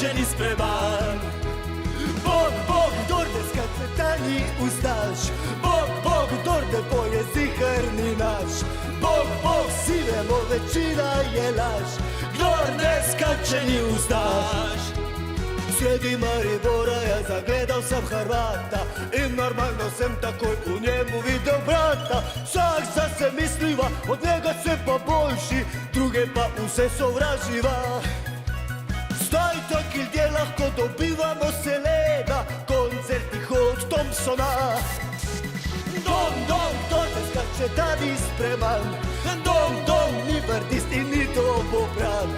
skače ni spreman. Bog, Bog, dorde skače tanji ustaš. Bog, Bog, dorde poje ziharni naš. Bog, Bog, sivemo većina je laž. Kdor ne skače ni ustaš. Sredi Maribora ja zagledao sam Hrvata i normalno sam takoj u njemu video brata. Sak za se misliva, od njega se pa bojiši, druge pa u se sovraživa. Staj tak il gdje lahko dobivamo se leda, koncerti od Thompsona. Dom, dom, dorde skače Dani spreman. Dom, dom, ni vrdist i ni domobran.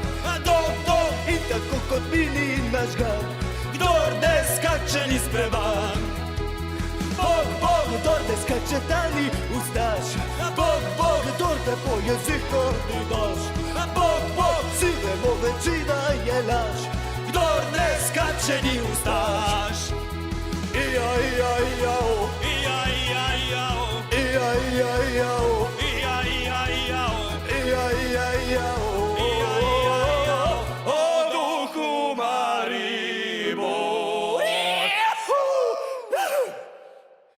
Dom, dom, i tako kod mini naš grad. Kdor ne skače ni spreman. Bog, Bog, dorde skače Dani ustaš. Bog, Bog, dorde poje ziharni naš. Bog, Bog, sivemo većina je laž. Kdor ne skače ni ustaš. Ija, ija, ija, Ija, ija, ija, ija, ija, ija,